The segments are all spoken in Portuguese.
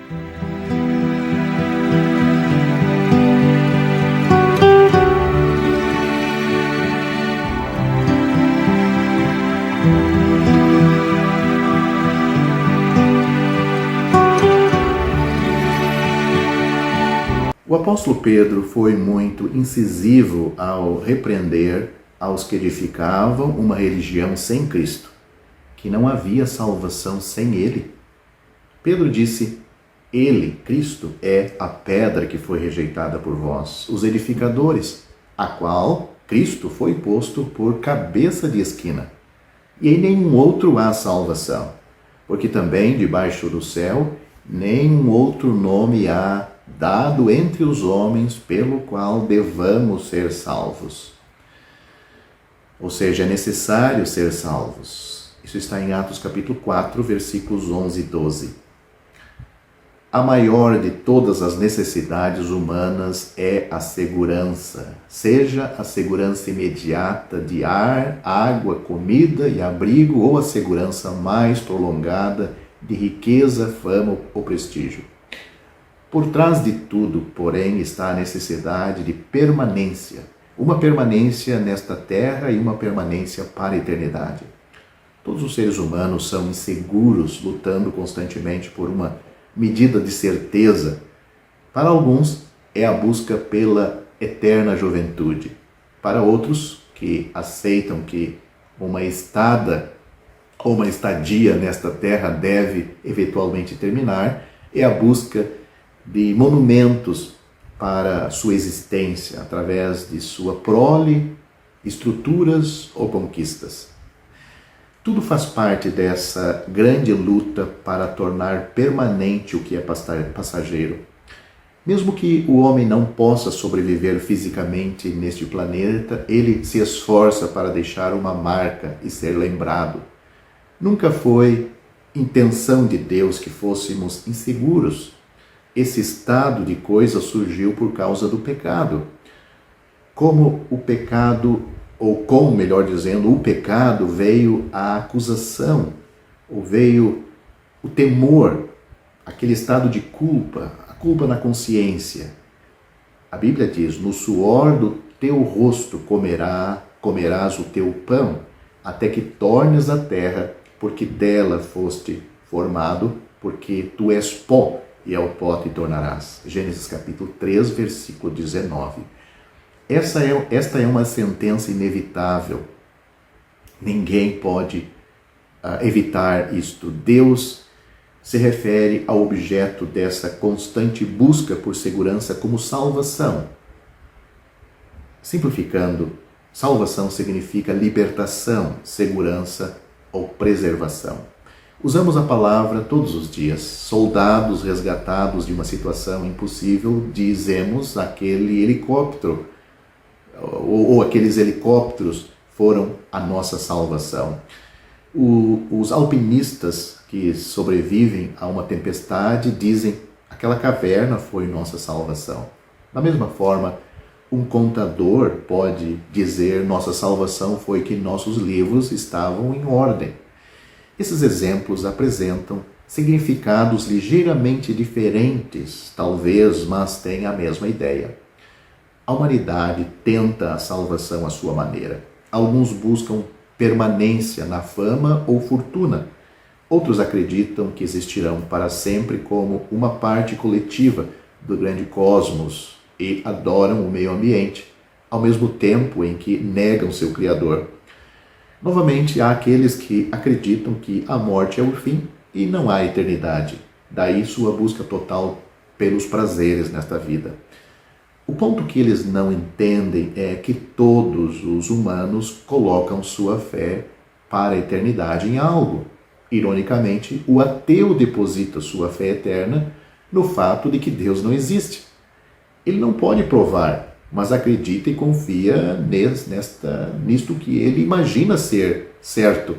O apóstolo Pedro foi muito incisivo ao repreender aos que edificavam uma religião sem Cristo, que não havia salvação sem Ele. Pedro disse: Ele, Cristo, é a pedra que foi rejeitada por vós, os edificadores, a qual Cristo foi posto por cabeça de esquina. E em nenhum outro há salvação, porque também debaixo do céu nenhum outro nome há dado entre os homens pelo qual devamos ser salvos. Ou seja, é necessário ser salvos. Isso está em Atos capítulo 4, versículos 11 e 12. A maior de todas as necessidades humanas é a segurança, seja a segurança imediata de ar, água, comida e abrigo, ou a segurança mais prolongada de riqueza, fama ou prestígio. Por trás de tudo, porém, está a necessidade de permanência, uma permanência nesta terra e uma permanência para a eternidade. Todos os seres humanos são inseguros, lutando constantemente por uma medida de certeza. Para alguns, é a busca pela eterna juventude. Para outros, que aceitam que uma estada ou uma estadia nesta terra deve eventualmente terminar, é a busca de monumentos para sua existência, através de sua prole, estruturas ou conquistas. Tudo faz parte dessa grande luta para tornar permanente o que é passageiro. Mesmo que o homem não possa sobreviver fisicamente neste planeta, ele se esforça para deixar uma marca e ser lembrado. Nunca foi intenção de Deus que fôssemos inseguros. Esse estado de coisas surgiu por causa do pecado. Como o pecado, ou como, melhor dizendo, o pecado veio a acusação, ou veio o temor, aquele estado de culpa, a culpa na consciência. A Bíblia diz: no suor do teu rosto comerás o teu pão, até que tornes a terra, porque dela foste formado, porque tu és pó, e ao pó te tornarás. Gênesis capítulo 3, versículo 19. Esta é uma sentença inevitável. Ninguém pode evitar isto. Deus se refere ao objeto dessa constante busca por segurança como salvação. Simplificando, salvação significa libertação, segurança ou preservação. Usamos a palavra todos os dias. Soldados resgatados de uma situação impossível, dizemos aquele helicóptero, ou aqueles helicópteros foram a nossa salvação. Os alpinistas que sobrevivem a uma tempestade dizem: aquela caverna foi nossa salvação. Da mesma forma, um contador pode dizer: nossa salvação foi que nossos livros estavam em ordem. Esses exemplos apresentam significados ligeiramente diferentes, talvez, mas têm a mesma ideia. A humanidade tenta a salvação à sua maneira. Alguns buscam permanência na fama ou fortuna. Outros acreditam que existirão para sempre como uma parte coletiva do grande cosmos e adoram o meio ambiente, ao mesmo tempo em que negam seu Criador. Novamente, há aqueles que acreditam que a morte é o fim e não há eternidade. Daí sua busca total pelos prazeres nesta vida. O ponto que eles não entendem é que todos os humanos colocam sua fé para a eternidade em algo. Ironicamente, o ateu deposita sua fé eterna no fato de que Deus não existe. Ele não pode provar, mas acredita e confia nisto que ele imagina ser certo.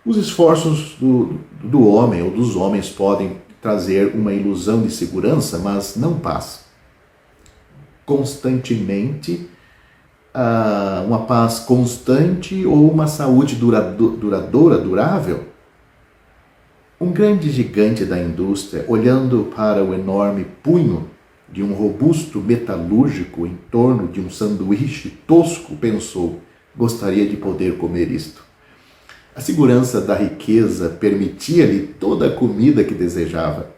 Os esforços do homem ou dos homens podem trazer uma ilusão de segurança, mas não paz. Constantemente, uma paz constante ou uma saúde duradoura, durável? Um grande gigante da indústria, olhando para o enorme punho de um robusto metalúrgico em torno de um sanduíche tosco, pensou: gostaria de poder comer isto. A segurança da riqueza permitia-lhe toda a comida que desejava,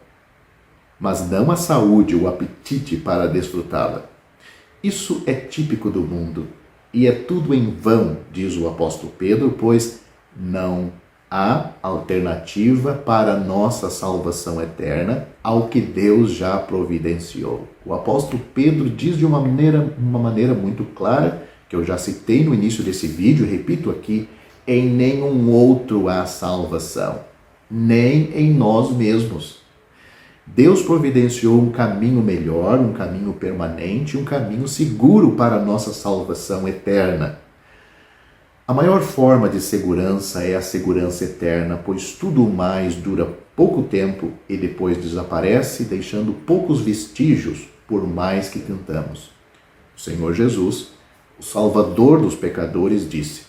mas não a saúde ou o apetite para desfrutá-la. Isso é típico do mundo, e é tudo em vão, diz o apóstolo Pedro, pois não há alternativa para a nossa salvação eterna ao que Deus já providenciou. O apóstolo Pedro diz de uma maneira muito clara, que eu já citei no início desse vídeo, repito aqui: em nenhum outro há salvação, nem em nós mesmos. Deus providenciou um caminho melhor, um caminho permanente, um caminho seguro para a nossa salvação eterna. A maior forma de segurança é a segurança eterna, pois tudo mais dura pouco tempo e depois desaparece, deixando poucos vestígios, por mais que tentamos. O Senhor Jesus, o Salvador dos pecadores, disse: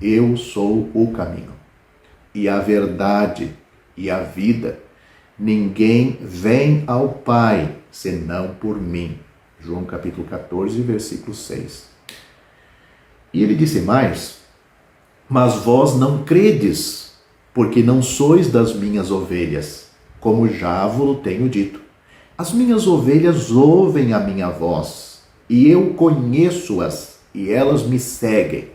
eu sou o caminho, e a verdade, e a vida. Ninguém vem ao Pai, senão por mim. João capítulo 14, versículo 6. E ele disse mais: mas vós não credes, porque não sois das minhas ovelhas, como já vos tenho dito. As minhas ovelhas ouvem a minha voz, e eu conheço-as, e elas me seguem.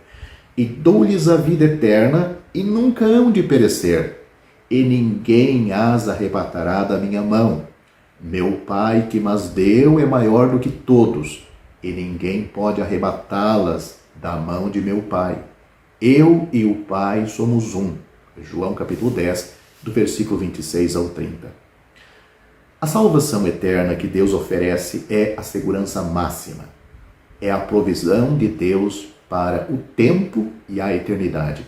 E dou-lhes a vida eterna, e nunca hão de perecer, e ninguém as arrebatará da minha mão. Meu Pai que mas deu é maior do que todos, e ninguém pode arrebatá-las da mão de meu Pai. Eu e o Pai somos um. João capítulo 10, do versículo 26 ao 30. A salvação eterna que Deus oferece é a segurança máxima. É a provisão de Deus para o tempo e a eternidade.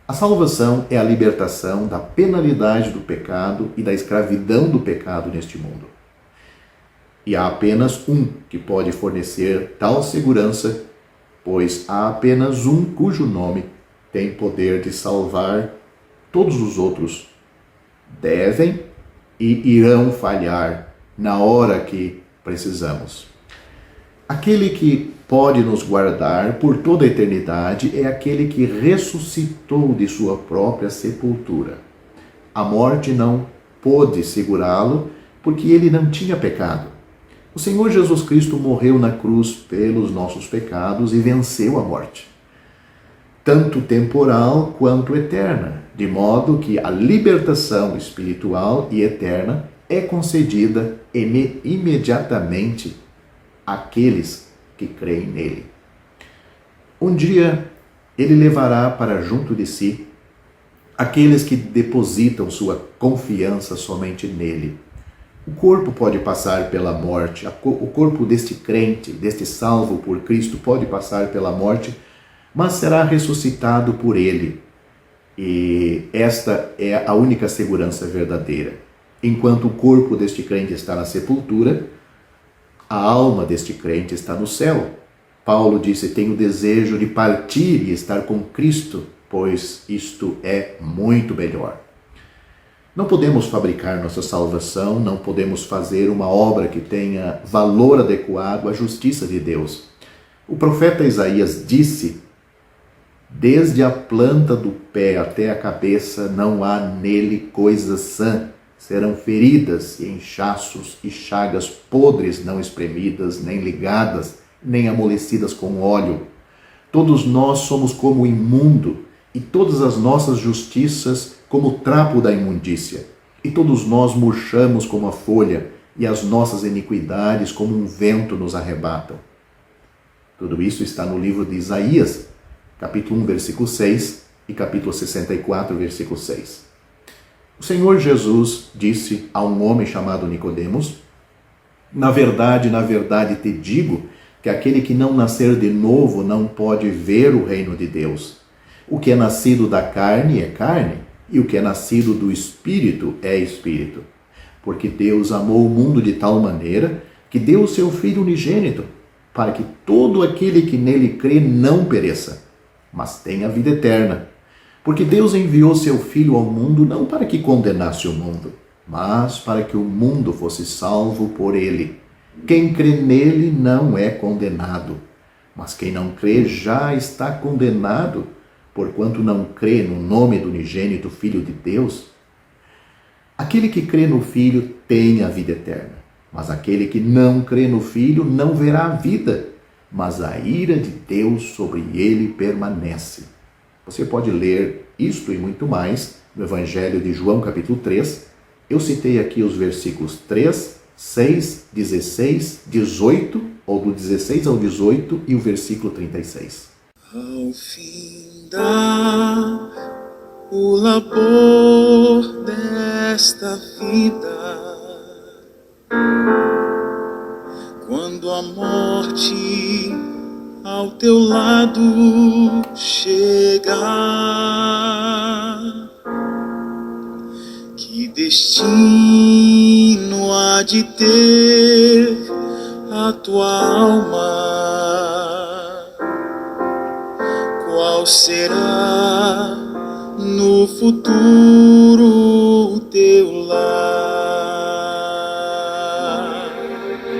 A salvação é a libertação da penalidade do pecado e da escravidão do pecado neste mundo. E há apenas um que pode fornecer tal segurança, pois há apenas um cujo nome tem poder de salvar. Todos os outros devem e irão falhar na hora que precisamos. Aquele que pode nos guardar por toda a eternidade é aquele que ressuscitou de sua própria sepultura. A morte não pôde segurá-lo, porque ele não tinha pecado. O Senhor Jesus Cristo morreu na cruz pelos nossos pecados e venceu a morte, tanto temporal quanto eterna, de modo que a libertação espiritual e eterna é concedida imediatamente àqueles que creem nele. Um dia ele levará para junto de si aqueles que depositam sua confiança somente nele. O corpo pode passar pela morte, o corpo deste crente, deste salvo por Cristo, pode passar pela morte, mas será ressuscitado por ele. E esta é a única segurança verdadeira. Enquanto o corpo deste crente está na sepultura, a alma deste crente está no céu. Paulo disse: tenho desejo de partir e estar com Cristo, pois isto é muito melhor. Não podemos fabricar nossa salvação, não podemos fazer uma obra que tenha valor adequado à justiça de Deus. O profeta Isaías disse: desde a planta do pé até a cabeça não há nele coisa sã. Serão feridas e inchaços e chagas podres, não espremidas, nem ligadas, nem amolecidas com óleo. Todos nós somos como o imundo, e todas as nossas justiças como o trapo da imundícia. E todos nós murchamos como a folha, e as nossas iniquidades como um vento nos arrebatam. Tudo isso está no livro de Isaías, capítulo 1, versículo 6 e capítulo 64, versículo 6. O Senhor Jesus disse a um homem chamado Nicodemos: na verdade, te digo que aquele que não nascer de novo não pode ver o reino de Deus. O que é nascido da carne é carne, e o que é nascido do Espírito é Espírito. Porque Deus amou o mundo de tal maneira que deu o seu Filho unigênito, para que todo aquele que nele crê não pereça, mas tenha vida eterna. Porque Deus enviou seu Filho ao mundo não para que condenasse o mundo, mas para que o mundo fosse salvo por ele. Quem crê nele não é condenado, mas quem não crê já está condenado, porquanto não crê no nome do unigênito Filho de Deus. Aquele que crê no Filho tem a vida eterna, mas aquele que não crê no Filho não verá a vida, mas a ira de Deus sobre ele permanece. Você pode ler isto e muito mais no Evangelho de João, capítulo 3. Eu citei aqui os versículos 3, 6, 16, 18, ou do 16 ao 18, e o versículo 36. Ao findar o labor desta vida, quando a morte ao teu lado chegar, que destino há de ter a tua alma? Qual será no futuro